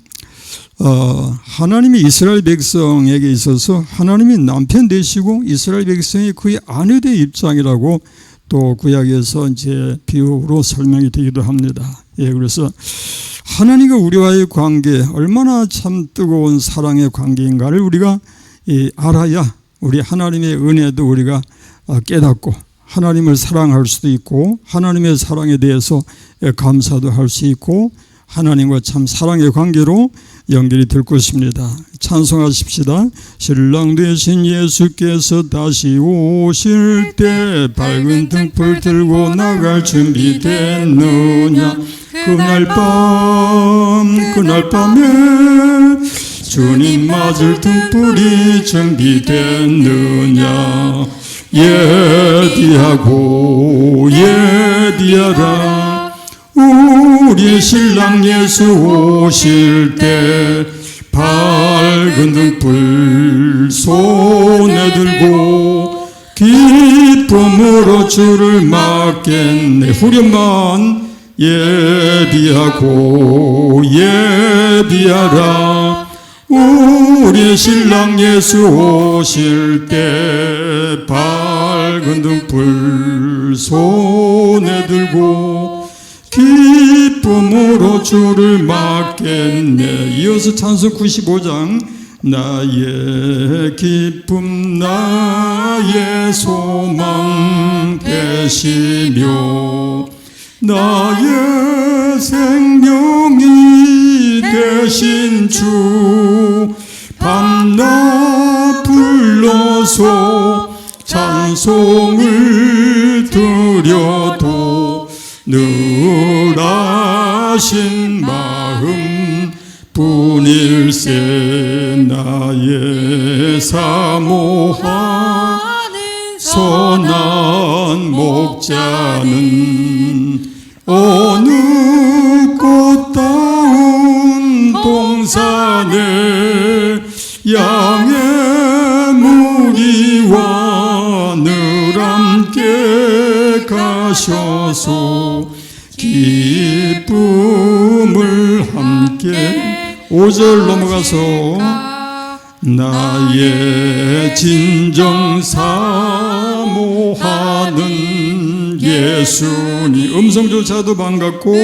하나님이 이스라엘 백성에게 있어서 하나님이 남편 되시고 이스라엘 백성이 그의 아내 될 입장이라고 또 구약에서 이제 비유로 설명이 되기도 합니다. 그래서 하나님과 우리와의 관계, 얼마나 참 뜨거운 사랑의 관계인가를 우리가 알아야 우리 하나님의 은혜도 우리가 깨닫고 하나님을 사랑할 수도 있고 하나님의 사랑에 대해서 감사도 할 수 있고 하나님과 참 사랑의 관계로 연결이 될 것입니다. 찬송하십시다. 신랑 되신 예수께서 다시 오실 때 밝은 등불 들고 나갈 준비됐느냐. 그날 밤에 주님 맞을 등불이 준비됐느냐. 예비하라. 우리 신랑 예수 오실 때 밝은 등불 손에 들고 기쁨으로 주를 맞겠네. 후렴만 예비하라. 우리 신랑 예수 오실 때 밝은 등불 손에 들고 기쁨으로 주를 맞겠네. 이어서 찬송 95장 나의 기쁨 나의 소망 되시며 나의 생명이 되신 주 밤낮 불러서 찬송을 드려도 늘 아신 마음 뿐일세. 나의 사모하는 선한 목자는 어느 꽃다운 동산에 양의 무리와 늘 함께 가셔서 기쁨을 함께. 5절 넘어가서 나의 진정 사모하는 예수님. 음성조차도 반갑고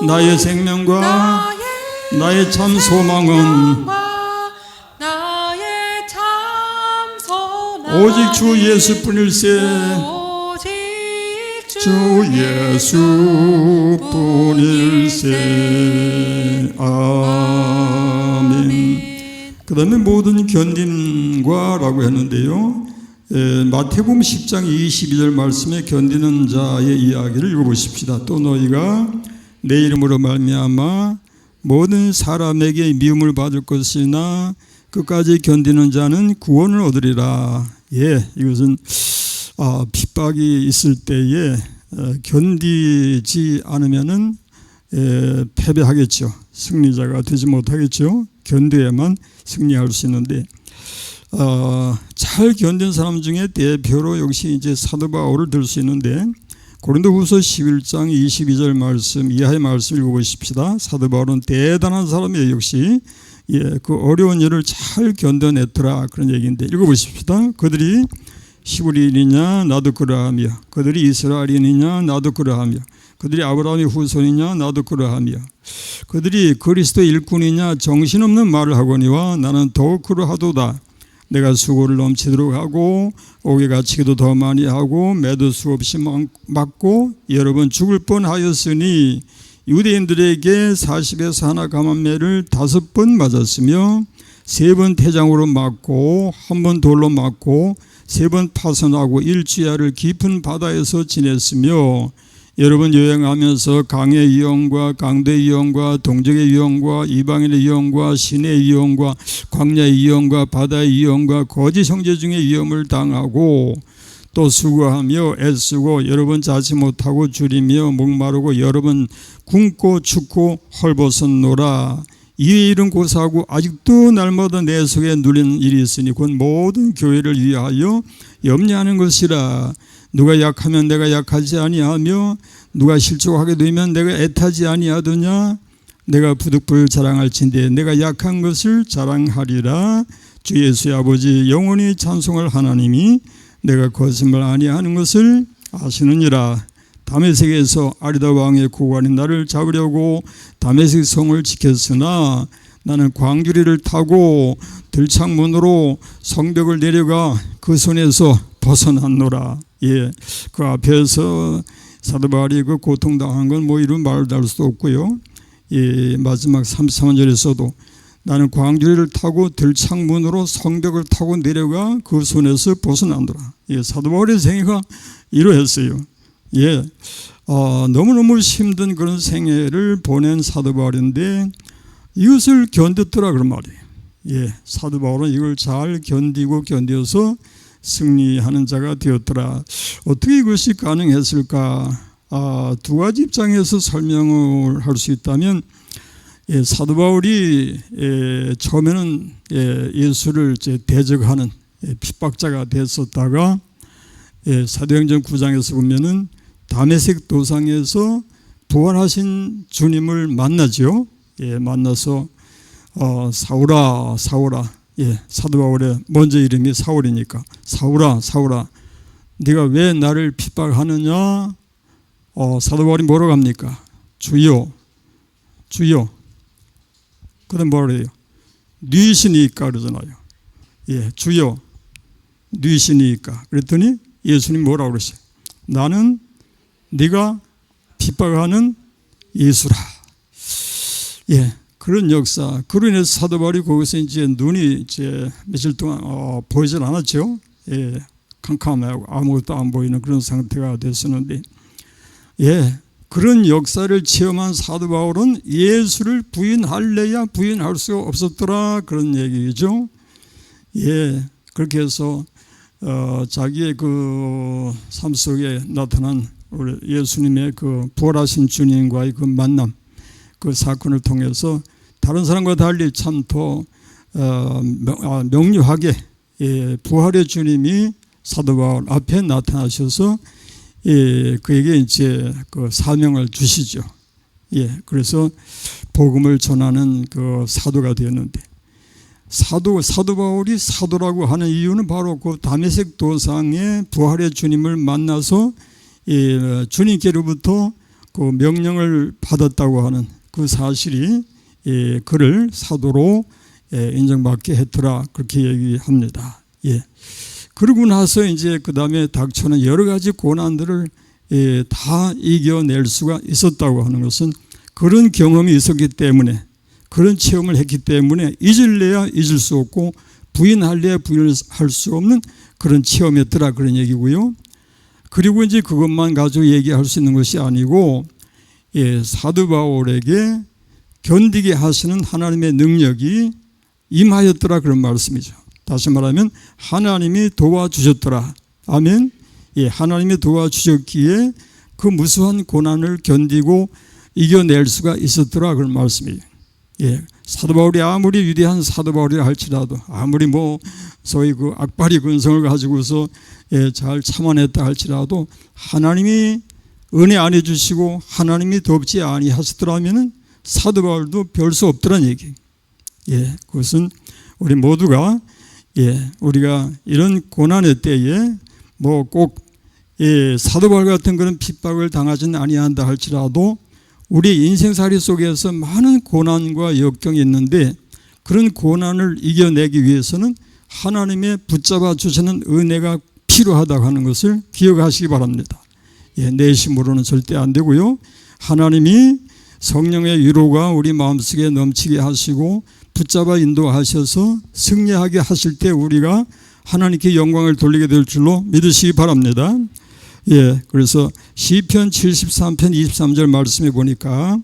나의 생명과 나의 참 소망은 오직 주 예수뿐일세. 주 예수뿐일세. 아멘. 그 다음에 모든 견딘과 라고 했는데요, 마태복음 10장 22절 말씀에 견디는 자의 이야기를 읽어보십시다. 또 너희가 내 이름으로 말미암아 모든 사람에게 미움을 받을 것이나 끝까지 견디는 자는 구원을 얻으리라. 이것은 핍박이 있을 때에 견디지 않으면은 패배하겠죠. 승리자가 되지 못하겠죠. 견뎌야만 승리할 수 있는데, 잘 견딘 사람 중에 대표로 역시 이제 사도 바울을 들 수 있는데, 고린도후서 11장 22절 말씀 이하의 말씀 읽어보십시다. 사도 바울은 대단한 사람이에요. 역시 그 어려운 일을 잘 견뎌냈더라, 그런 얘기인데 읽어보십시다. 그들이 히브리인이냐 나도 그러하며, 그들이 이스라엘인이냐 나도 그러하며, 그들이 아브라함의 후손이냐 나도 그러하며, 그들이 그리스도 일꾼이냐 정신없는 말을 하거니와 나는 더욱 그러하도다. 내가 수고를 넘치도록 하고 옥에 갇히기도 더 많이 하고 매도 수없이 맞고 여러 번 죽을 뻔하였으니 유대인들에게 40에서 하나 감한매를 5번 맞았으며 3번 태장으로 맞고 1번 돌로 맞고 3번 파선하고 일주야를 깊은 바다에서 지냈으며 여러 번 여행하면서 강의 위험과 강대 위험과 동족의 위험과 이방인의 위험과 시내의 위험과 광야의 위험과 바다의 위험과 거짓 형제 중의 위험을 당하고 또 수고하며 애쓰고 여러 번 자지 못하고 줄이며 목마르고 여러 번 굶고 춥고 헐벗었노라. 이 일은 고사하고 아직도 날마다 내 속에 누리는 일이 있으니 곧 모든 교회를 위하여 염려하는 것이라. 누가 약하면 내가 약하지 아니하며 누가 실족하게 되면 내가 애타지 아니하더냐. 내가 부득불 자랑할진대 내가 약한 것을 자랑하리라. 주 예수의 아버지 영원히 찬송할 하나님이 내가 거짓말 아니하는 것을 아시느니라. 다메섹에서 아리다 왕의 고관이 나를 잡으려고 다메섹 성을 지켰으나 나는 광주리를 타고 들창문으로 성벽을 내려가 그 손에서 벗어났노라. 예, 그 앞에서 사도 바울이 그 고통당한 건 뭐 이런 말을 할 수도 없고요. 예, 마지막 33절에서도 나는 광주리를 타고 들창문으로 성벽을 타고 내려가 그 손에서 벗어난다. 예, 사도 바울의 생애가 이러했어요. 예, 너무너무 힘든 그런 생애를 보낸 사도 바울인데 이것을 견뎠더라 그런 말이에요. 예, 사도 바울은 이걸 잘 견뎌서 승리하는 자가 되었더라. 어떻게 이것이 가능했을까? 두 가지 입장에서 설명을 할 수 있다면, 예, 사도 바울이 처음에는 예수를 대적하는 핍박자가 됐었다가 사도행전 9장에서 보면은 다메섹 도상에서 부활하신 주님을 만나죠. 예, 만나서 사울아 사울아, 예, 사도 바울의 먼저 이름이 사울이니까 사울아 사울아 네가 왜 나를 핍박하느냐. 사도 바울이 뭐라고 합니까? 주여 주여. 그다음 뭐라 해요? 뉘시니까 그러잖아요. 예, 주여 뉘시니까. 그랬더니 예수님 뭐라고 그러세요? 나는 네가 핍박하는 예수라. 예, 그런 역사. 그로 인해서 사도 바울이 거기서 이제 눈이 이제 며칠 동안 보이질 않았죠. 예, 캄캄하고 아무것도 안 보이는 그런 상태가 됐었는데, 예, 그런 역사를 체험한 사도 바울은 예수를 부인할래야 부인할 수가 없었더라 그런 얘기죠. 예, 그렇게 해서 자기의 그 삶 속에 나타난 우리 예수님의 그 부활하신 주님과의 그 만남, 그 사건을 통해서 다른 사람과 달리 참 더 명료하게, 예, 부활의 주님이 사도 바울 앞에 나타나셔서, 예, 그에게 이제 그 사명을 주시죠. 예, 그래서 복음을 전하는 그 사도가 되었는데, 사도 바울이 사도라고 하는 이유는 바로 그 다메섹 도상의 부활의 주님을 만나서, 예, 주님께로부터 그 명령을 받았다고 하는 그 사실이, 예, 그를 사도로, 예, 인정받게 했더라 그렇게 얘기합니다. 예. 그러고 나서 이제 그 다음에 닥쳐는 여러 가지 고난들을, 예, 다 이겨낼 수가 있었다고 하는 것은 그런 경험이 있었기 때문에, 그런 체험을 했기 때문에 잊을래야 잊을 수 없고 부인할래야 부인할 수 없는 그런 체험이었더라 그런 얘기고요. 그리고 이제 그것만 가지고 얘기할 수 있는 것이 아니고, 예, 사도 바울에게 견디게 하시는 하나님의 능력이 임하였더라 그런 말씀이죠. 다시 말하면 하나님이 도와주셨더라. 아멘. 예, 하나님이 도와주셨기에 그 무수한 고난을 견디고 이겨낼 수가 있었더라 그런 말씀이에요. 예, 사도 바울이 아무리 위대한 사도 바울이라 할지라도, 아무리 뭐 소위 그 악바리 근성을 가지고서, 예, 잘 참아냈다 할지라도 하나님이 은혜 안 해주시고 하나님이 돕지 아니하시더라면은 사도 바울도 별 수 없더란 얘기. 예, 그것은 우리 모두가, 예, 우리가 이런 고난의 때에 뭐 꼭, 예, 사도 바울 같은 그런 핍박을 당하지는 아니한다 할지라도 우리 인생살이 속에서 많은 고난과 역경이 있는데 그런 고난을 이겨내기 위해서는 하나님의 붙잡아 주시는 은혜가 필요하다고 하는 것을 기억하시기 바랍니다. 예, 내 힘으로는 절대 안 되고요. 하나님이 성령의 위로가 우리 마음속에 넘치게 하시고 붙잡아 인도하셔서 승리하게 하실 때 우리가 하나님께 영광을 돌리게 될 줄로 믿으시기 바랍니다. 예, 그래서 시편 73편 23절 말씀에 보니까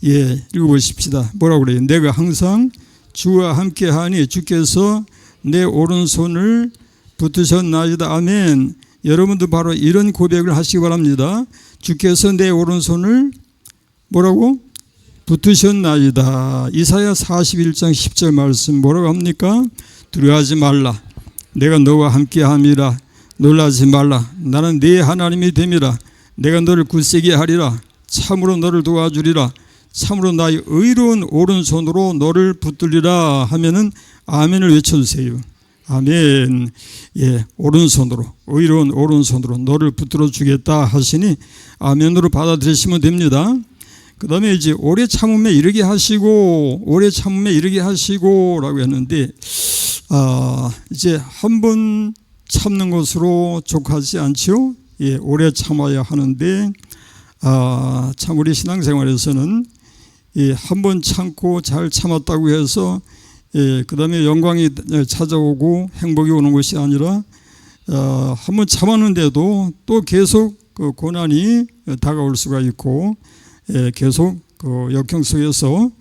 읽어보십시다. 뭐라고 그래요? 내가 항상 주와 함께하니 주께서 내 오른손을 붙드셨나이다. 아멘. 여러분도 바로 이런 고백을 하시기 바랍니다. 주께서 내 오른손을 뭐라고? 붙으셨나이다. 이사야 41장 10절 말씀 뭐라고 합니까? 두려워하지 말라. 내가 너와 함께함이라. 놀라지 말라. 나는 네 하나님이 됨이라. 내가 너를 굳세게 하리라. 참으로 너를 도와주리라. 참으로 나의 의로운 오른손으로 너를 붙들리라 하면은 아멘을 외쳐주세요. 아멘. 예, 오른손으로, 의로운 오른손으로 너를 붙들어 주겠다 하시니 아멘으로 받아들이시면 됩니다. 그 다음에 이제 오래 참음에 이르게 하시고, 오래 참음에 이르게 하시고 라고 했는데, 이제 한 번 참는 것으로 족하지 않죠? 예, 오래 참아야 하는데, 참 우리 신앙생활에서는 한 번 참고 잘 참았다고 해서 그 다음에 영광이 찾아오고 행복이 오는 것이 아니라 한 번 참았는데도 또 계속 그 고난이 다가올 수가 있고 계속 그 역경 속에서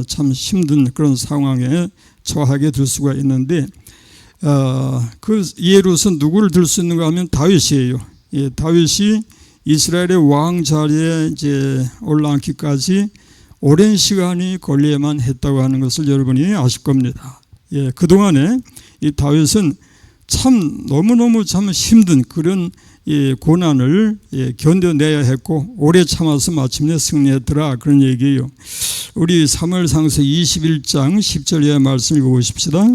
참 힘든 그런 상황에 처하게 될 수가 있는데 그 예로서 누구를 들 수 있는가 하면 다윗이에요. 예, 다윗이 이스라엘의 왕 자리에 이제 올라앉기까지 오랜 시간이 걸려야만 했다고 하는 것을 여러분이 아실 겁니다. 예, 그동안에 이 다윗은 참 너무너무 참 힘든 그런 고난을 견뎌내야 했고 오래 참아서 마침내 승리했더라 그런 얘기예요. 우리 사무엘상서 21장 10절의 말씀 읽어보십시다.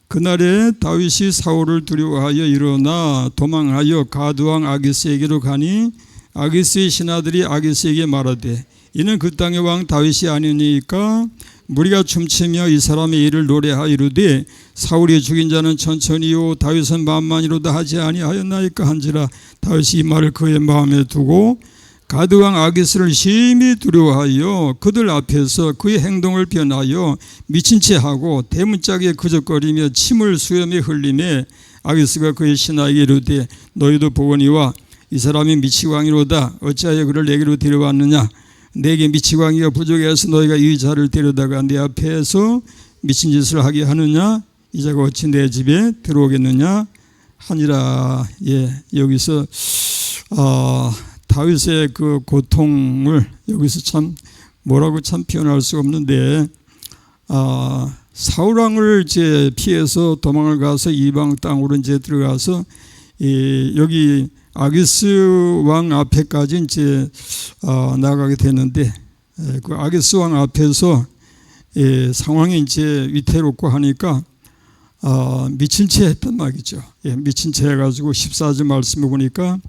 그날에 다윗이 사울을 두려워하여 일어나 도망하여 가드왕 아기스에게로 가니 아기스의 신하들이 아기스에게 말하되 이는 그 땅의 왕 다윗이 아니니까 무리가 춤추며 이 사람의 일을 노래하여 이르되 사울이 죽인 자는 천천히요 다윗은 만만이로다 하지 아니하였나이까 한지라 다윗이 이 말을 그의 마음에 두고 가드왕 아기스를 심히 두려워하여 그들 앞에서 그의 행동을 변하여 미친 채 하고 대문짝에 그적거리며 침을 수염에 흘리매 아기스가 그의 신하에게 이르되 너희도 보거니와 이 사람이 미치광이로다 어찌하여 그를 내게로 데려왔느냐 내게 미치광이가 부족해서 너희가 이 자를 데려다가 내 앞에서 미친 짓을 하게 하느냐 이 자가 어찌 내 집에 들어오겠느냐 하니라. 예, 여기서 다윗의 그 고통을 여기서 참 뭐라고 참 표현할 수 없는데 사울 왕을 이제 피해서 도망을 가서 이방 땅으로 이제 들어가서 여기 아기스 왕 앞에까지 이제 나가게 되는데 그 아기스 왕 앞에서 상황이 이제 위태롭고 하니까 미친 채 했단 말이죠. 예, 미친 채 해가지고 14절 말씀에 보니까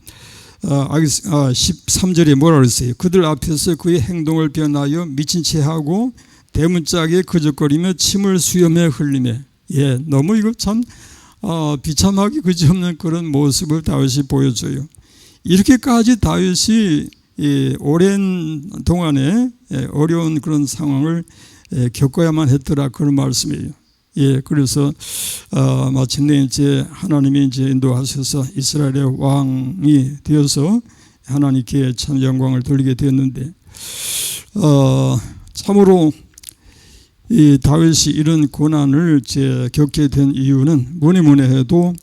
13절에 뭐라 그랬어요? 그들 앞에서 그의 행동을 변하여 미친 채 하고 대문짝에 그적거리며 침을 수염에 흘리며 예, 너무 이거 참 비참하기 그지없는 그런 모습을 다윗이 보여줘요. 이렇게까지 다윗이 오랜 동안에 어려운 그런 상황을 겪어야만 했더라 그런 말씀이에요. 예, 그래서 마침내 이제 하나님이 이제 인도하셔서 이스라엘의 왕이 되어서 하나님께 참 영광을 돌리게 되었는데 참으로 이 다윗이 이런 고난을 이제 겪게 된 이유는 뭐니 해도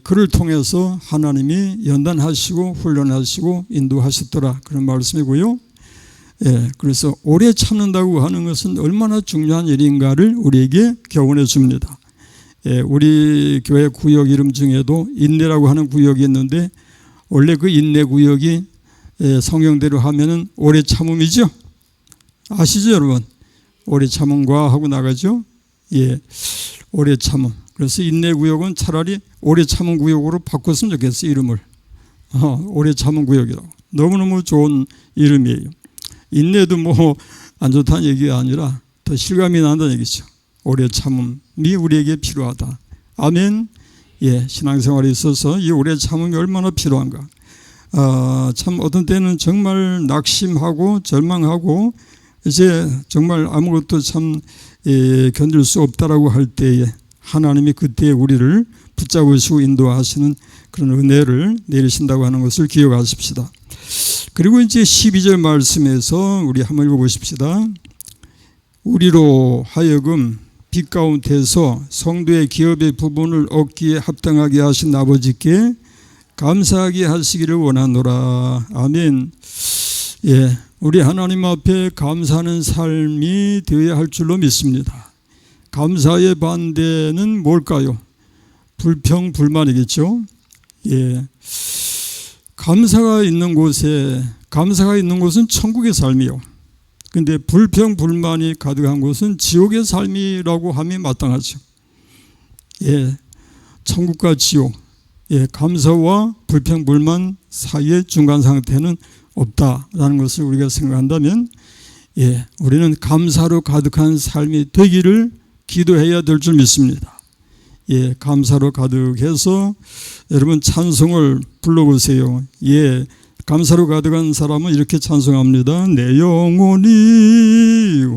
그를 통해서 하나님이 연단하시고 훈련하시고 인도하셨더라 그런 말씀이고요. 예, 그래서 오래 참는다고 하는 것은 얼마나 중요한 일인가를 우리에게 교훈해 줍니다. 예, 우리 교회 구역 이름 중에도 인내라고 하는 구역이 있는데 원래 그 인내 구역이 성경대로 하면은 오래 참음이죠. 아시죠, 여러분? 오래 참음과 하고 나가죠. 예, 오래 참음. 그래서 인내 구역은 차라리 오래 참음 구역으로 바꿨으면 좋겠어요, 이름을. 오래 참음 구역이라고. 너무너무 좋은 이름이에요. 인내도 뭐 안 좋다는 얘기가 아니라 더 실감이 난다는 얘기죠. 오래 참음이 우리에게 필요하다. 아멘. 예, 신앙생활에 있어서 이 오래 참음이 얼마나 필요한가. 참 어떤 때는 정말 낙심하고 절망하고 이제 정말 아무것도 참 견딜 수 없다라고 할 때에 하나님이 그때 우리를 붙잡으시고 인도하시는 그런 은혜를 내리신다고 하는 것을 기억하십시다. 그리고 이제 12절 말씀에서 우리 한번 읽어보십시다. 우리로 하여금 빛 가운데서 성도의 기업의 부분을 얻기에 합당하게 하신 아버지께 감사하게 하시기를 원하노라. 아멘. 예, 우리 하나님 앞에 감사하는 삶이 되어야 할 줄로 믿습니다. 감사의 반대는 뭘까요? 불평, 불만이겠죠. 예, 감사가 있는 곳은 천국의 삶이요. 근데 불평, 불만이 가득한 곳은 지옥의 삶이라고 함이 마땅하죠. 예, 천국과 지옥. 예, 감사와 불평, 불만 사이의 중간 상태는 없다라는 것을 우리가 생각한다면, 예, 우리는 감사로 가득한 삶이 되기를 기도해야 될 줄 믿습니다. 예, 감사로 가득해서 여러분 찬송을 불러보세요. 예, 감사로 가득한 사람은 이렇게 찬송합니다. 내 영혼이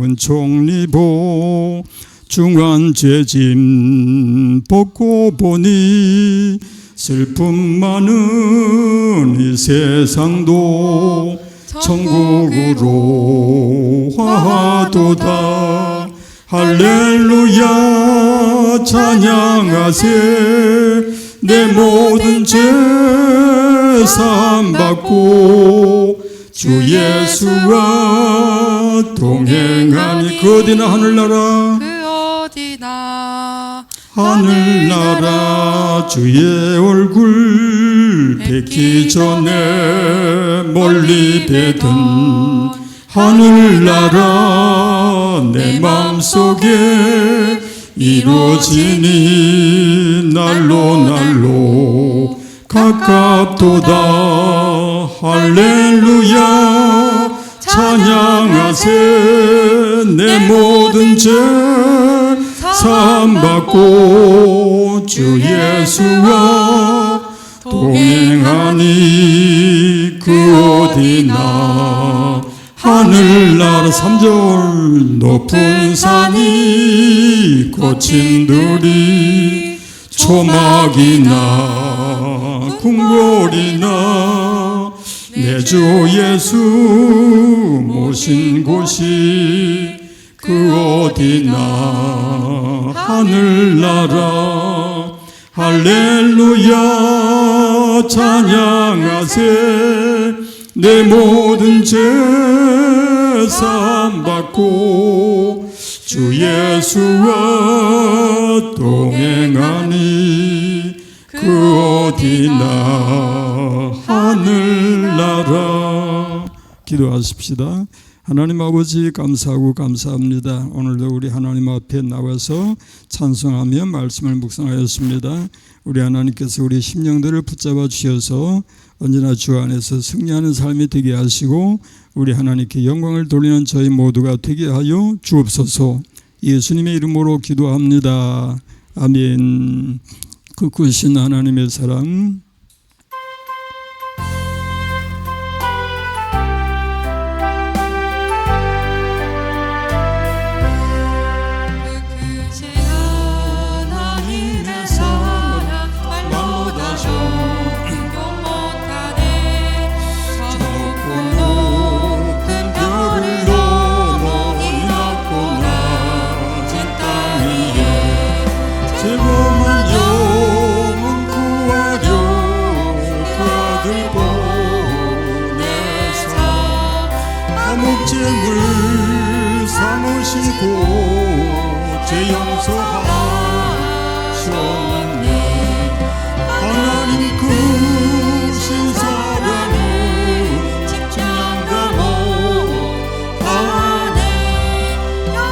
은총리 보 중한 죄짐 벗고 보니 슬픔 많은 이 세상도 천국으로 화도다. 할렐루야 찬양하세. 내 모든 죄 사함받고 주 예수와 동행하니 그 어디나 하늘나라 하늘나라 주의 얼굴 뵙기 전에 멀리 뵈던 하늘나라 내 마음속에 이루어지니 날로 가깝도다. 할렐루야 찬양하세. 내 모든 죄 사함받고 주 예수와 동행하니 그 어디나 하늘나라 3절 높은 산이 거친 들이 초막이나 궁궐이나 내 주 예수 모신 곳이 그 어디나 하늘나라. 할렐루야 찬양하세. 내 모든 죄 사함받고 주 예수와 동행하니 그 어디나 하늘나라. 기도하십시다. 하나님 아버지 감사하고 감사합니다. 오늘도 우리 하나님 앞에 나와서 찬송하며 말씀을 묵상하였습니다. 우리 하나님께서 우리 심령들을 붙잡아 주셔서 언제나 주 안에서 승리하는 삶이 되게 하시고 우리 하나님께 영광을 돌리는 저희 모두가 되게 하여 주옵소서. 예수님의 이름으로 기도합니다. 아멘. 그 크신 하나님의 사랑, 목재물 삼으시고 죄 용서하셨네. 하나님 크신 사랑을 찬양하고 하네.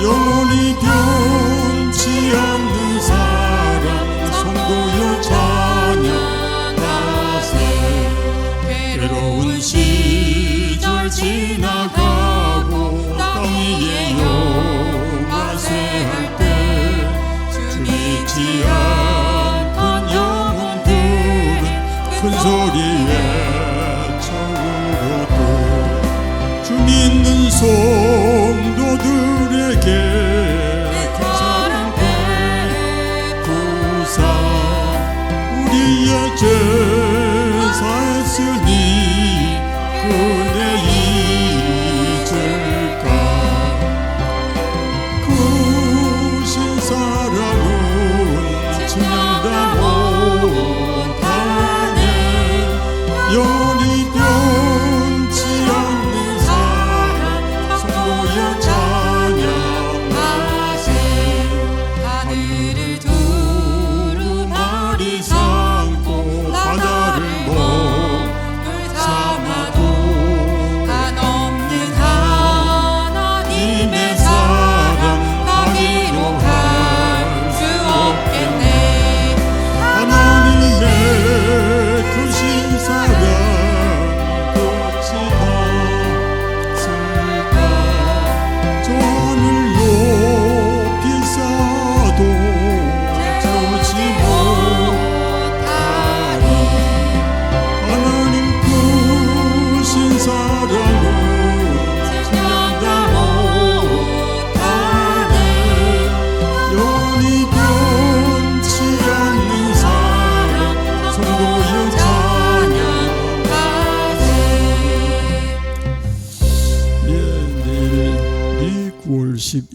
영원히 변치 않는 사랑 성도여 찬양하세. 괴로운 시절 지나가고 땅 위에 영화쇠할 때 주 믿지 않던 영혼들은 큰 소리 외쳐 울어도 주 믿는 손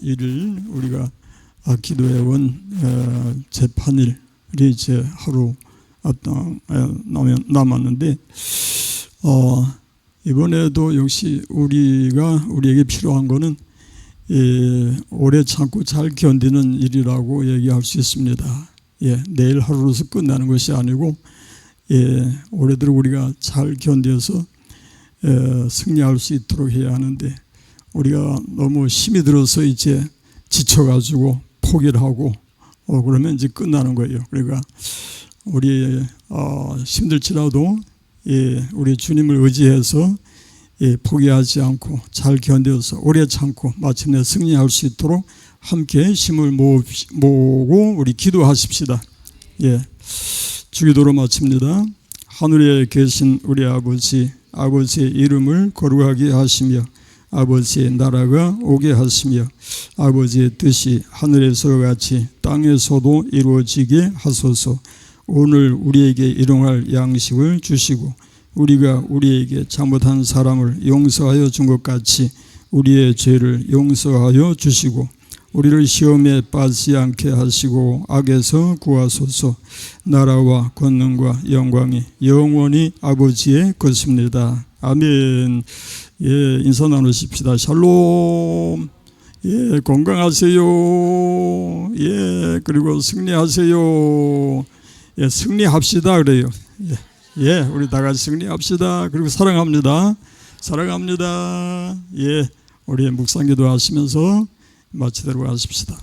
1일 우리가 기도회원 제8일이 이제 하루 남았는데 이번에도 역시 우리에게 필요한 거는 오래 참고 잘 견디는 일이라고 얘기할 수 있습니다. 내일 하루로서 끝나는 것이 아니고 올해대로 우리가 잘 견뎌서 승리할 수 있도록 해야 하는데 우리가 너무 힘이 들어서 이제 지쳐가지고 포기를 하고 그러면 이제 끝나는 거예요. 그러니까 우리 힘들지라도 우리 주님을 의지해서 포기하지 않고 잘 견뎌서 오래 참고 마침내 승리할 수 있도록 함께 힘을 모으고 우리 기도하십시다. 주기도로 마칩니다. 하늘에 계신 우리 아버지의 이름을 거룩하게 하시며 아버지의 나라가 오게 하시며 아버지의 뜻이 하늘에서 같이 땅에서도 이루어지게 하소서. 오늘 우리에게 일용할 양식을 주시고 우리가 우리에게 잘못한 사람을 용서하여 준 것 같이 우리의 죄를 용서하여 주시고 우리를 시험에 빠지지 않게 하시고 악에서 구하소서. 나라와 권능과 영광이 영원히 아버지의 것입니다. 아멘. 인사 나누십시다. 샬롬. 건강하세요. 그리고 승리하세요. 승리합시다 그래요. 우리 다 같이 승리합시다. 그리고 사랑합니다. 우리 묵상기도 하시면서 마치도록 하십시다.